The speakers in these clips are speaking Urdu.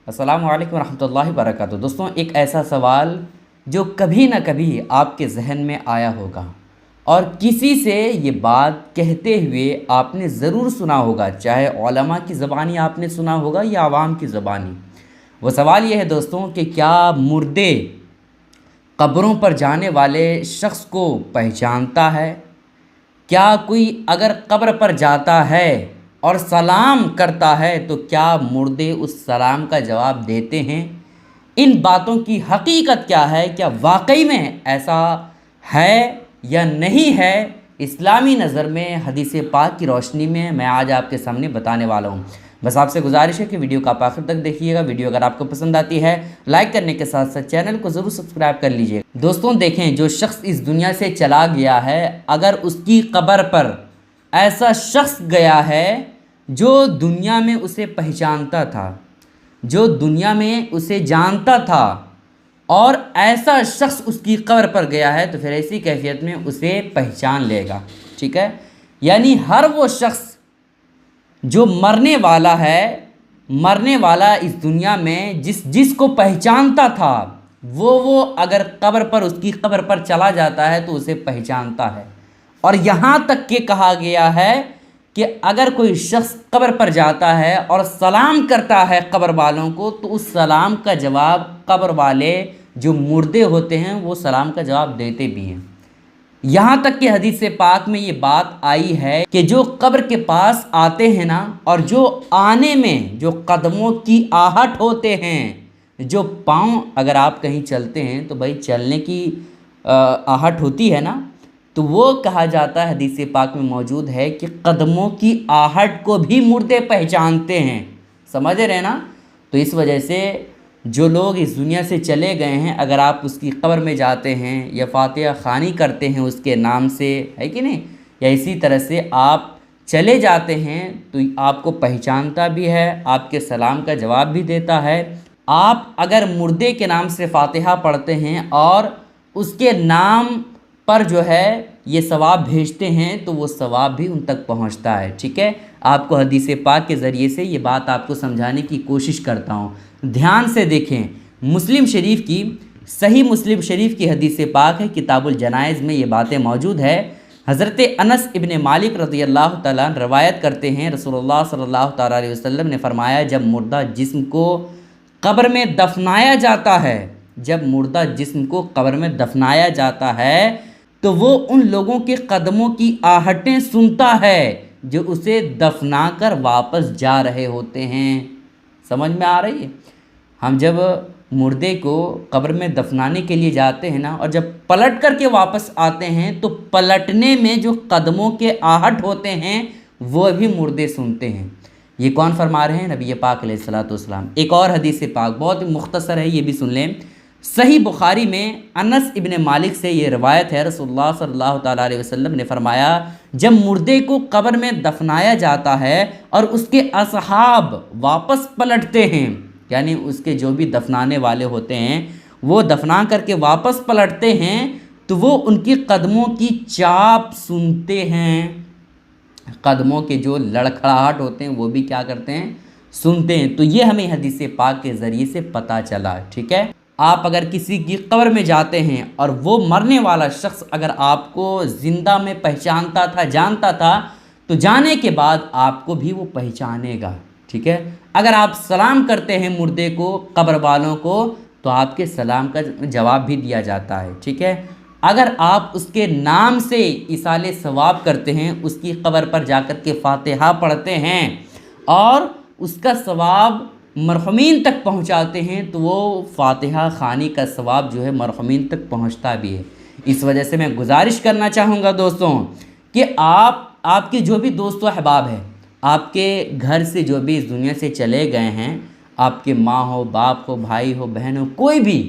السلام علیکم ورحمۃ اللہ وبرکاتہ۔ دوستوں، ایک ایسا سوال جو کبھی نہ کبھی آپ کے ذہن میں آیا ہوگا اور کسی سے یہ بات کہتے ہوئے آپ نے ضرور سنا ہوگا، چاہے علماء کی زبانی آپ نے سنا ہوگا یا عوام کی زبانی۔ وہ سوال یہ ہے دوستوں کہ کیا مردے قبروں پر جانے والے شخص کو پہچانتا ہے؟ کیا کوئی اگر قبر پر جاتا ہے اور سلام کرتا ہے تو کیا مردے اس سلام کا جواب دیتے ہیں؟ ان باتوں کی حقیقت کیا ہے؟ کیا واقعی میں ایسا ہے یا نہیں ہے؟ اسلامی نظر میں حدیث پاک کی روشنی میں میں آج آپ کے سامنے بتانے والا ہوں۔ بس آپ سے گزارش ہے کہ ویڈیو کو آپ آخر تک دیکھیے گا۔ ویڈیو اگر آپ کو پسند آتی ہے لائک کرنے کے ساتھ ساتھ چینل کو ضرور سبسکرائب کر لیجئے۔ دوستوں دیکھیں، جو شخص اس دنیا سے چلا گیا ہے، اگر اس کی قبر پر ایسا شخص گیا ہے جو دنیا میں اسے پہچانتا تھا، جو دنیا میں اسے جانتا تھا، اور ایسا شخص اس کی قبر پر گیا ہے تو پھر ایسی کیفیت میں اسے پہچان لے گا، ٹھیک ہے؟ یعنی ہر وہ شخص جو مرنے والا ہے، مرنے والا اس دنیا میں جس کو پہچانتا تھا، وہ اگر قبر پر، اس کی قبر پر چلا جاتا ہے تو اسے پہچانتا ہے۔ اور یہاں تک کہ کہا گیا ہے کہ اگر کوئی شخص قبر پر جاتا ہے اور سلام کرتا ہے قبر والوں کو تو اس سلام کا جواب قبر والے جو مردے ہوتے ہیں وہ سلام کا جواب دیتے بھی ہیں۔ یہاں تک کہ حدیث پاک میں یہ بات آئی ہے کہ جو قبر کے پاس آتے ہیں نا، اور جو آنے میں جو قدموں کی آہٹ ہوتے ہیں، جو پاؤں اگر آپ کہیں چلتے ہیں تو بھائی چلنے کی آہٹ ہوتی ہے نا، تو وہ کہا جاتا ہے، حدیث پاک میں موجود ہے کہ قدموں کی آہٹ کو بھی مردے پہچانتے ہیں۔ سمجھ رہے نا؟ تو اس وجہ سے جو لوگ اس دنیا سے چلے گئے ہیں، اگر آپ اس کی قبر میں جاتے ہیں یا فاتحہ خوانی کرتے ہیں اس کے نام سے، ہے کہ نہیں، یا اسی طرح سے آپ چلے جاتے ہیں تو آپ کو پہچانتا بھی ہے، آپ کے سلام کا جواب بھی دیتا ہے۔ آپ اگر مردے کے نام سے فاتحہ پڑھتے ہیں اور اس کے نام پر جو ہے یہ ثواب بھیجتے ہیں تو وہ ثواب بھی ان تک پہنچتا ہے، ٹھیک ہے؟ آپ کو حدیث پاک کے ذریعے سے یہ بات آپ کو سمجھانے کی کوشش کرتا ہوں۔ دھیان سے دیکھیں، مسلم شریف کی، صحیح مسلم شریف کی حدیث پاک ہے، کتاب الجنائز میں یہ باتیں موجود ہے۔ حضرت انس ابن مالک رضی اللہ تعالیٰ روایت کرتے ہیں، رسول اللہ صلی اللہ تعالیٰ علیہ وسلم نے فرمایا، جب مردہ جسم کو قبر میں دفنایا جاتا ہے، جب مردہ جسم کو قبر میں دفنایا جاتا ہے تو وہ ان لوگوں کے قدموں کی آہٹیں سنتا ہے جو اسے دفنا کر واپس جا رہے ہوتے ہیں۔ سمجھ میں آ رہی ہے؟ ہم جب مردے کو قبر میں دفنانے کے لیے جاتے ہیں نا، اور جب پلٹ کر کے واپس آتے ہیں تو پلٹنے میں جو قدموں کے آہٹ ہوتے ہیں وہ بھی مردے سنتے ہیں۔ یہ کون فرما رہے ہیں؟ نبی پاک علیہ الصلوۃ والسلام۔ ایک اور حدیث پاک بہت مختصر ہے، یہ بھی سن لیں۔ صحیح بخاری میں انس ابن مالک سے یہ روایت ہے، رسول اللہ صلی اللہ تعالیٰ علیہ وسلم نے فرمایا، جب مردے کو قبر میں دفنایا جاتا ہے اور اس کے اصحاب واپس پلٹتے ہیں، یعنی اس کے جو بھی دفنانے والے ہوتے ہیں وہ دفنا کر کے واپس پلٹتے ہیں تو وہ ان کی قدموں کی چاپ سنتے ہیں، قدموں کے جو لڑکھڑاہٹ ہوتے ہیں وہ بھی کیا کرتے ہیں؟ سنتے ہیں۔ تو یہ ہمیں حدیث پاک کے ذریعے سے پتہ چلا، ٹھیک ہے؟ آپ اگر کسی کی قبر میں جاتے ہیں اور وہ مرنے والا شخص اگر آپ کو زندہ میں پہچانتا تھا، جانتا تھا، تو جانے کے بعد آپ کو بھی وہ پہچانے گا، ٹھیک ہے؟ اگر آپ سلام کرتے ہیں مردے کو، قبر والوں کو، تو آپ کے سلام کا جواب بھی دیا جاتا ہے، ٹھیک ہے؟ اگر آپ اس کے نام سے ایصال ثواب کرتے ہیں، اس کی قبر پر جا کر کے فاتحہ پڑھتے ہیں اور اس کا ثواب مرحومین تک پہنچاتے ہیں تو وہ فاتحہ خوانی کا ثواب جو ہے مرحومین تک پہنچتا بھی ہے۔ اس وجہ سے میں گزارش کرنا چاہوں گا دوستوں کہ آپ کے جو بھی دوست و احباب ہیں، آپ کے گھر سے جو بھی اس دنیا سے چلے گئے ہیں، آپ کے ماں ہو، باپ ہو، بھائی ہو، بہن ہو، کوئی بھی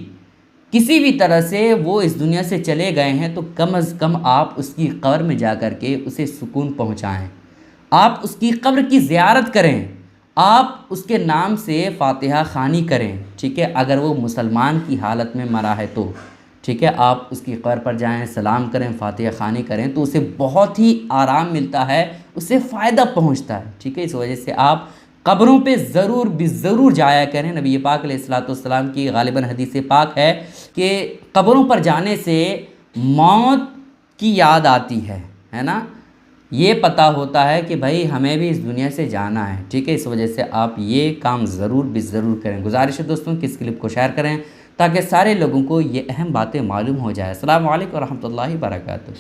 کسی بھی طرح سے وہ اس دنیا سے چلے گئے ہیں تو کم از کم آپ اس کی قبر میں جا کر کے اسے سکون پہنچائیں، آپ اس کی قبر کی زیارت کریں، آپ اس کے نام سے فاتحہ خوانی کریں، ٹھیک ہے؟ اگر وہ مسلمان کی حالت میں مرا ہے تو ٹھیک ہے، آپ اس کی قبر پر جائیں، سلام کریں، فاتحہ خوانی کریں تو اسے بہت ہی آرام ملتا ہے، اسے فائدہ پہنچتا ہے، ٹھیک ہے؟ اس وجہ سے آپ قبروں پہ ضرور ضرور جایا کریں۔ نبی پاک علیہ الصلوۃ والسلام کی غالباً حدیث پاک ہے کہ قبروں پر جانے سے موت کی یاد آتی ہے نا، یہ پتہ ہوتا ہے کہ بھائی ہمیں بھی اس دنیا سے جانا ہے، ٹھیک ہے۔ اس وجہ سے آپ یہ کام ضرور ضرور کریں۔ گزارش ہے دوستوں کہ اس کلپ کو شیئر کریں تاکہ سارے لوگوں کو یہ اہم باتیں معلوم ہو جائے۔ السلام علیکم ورحمۃ اللہ وبرکاتہ۔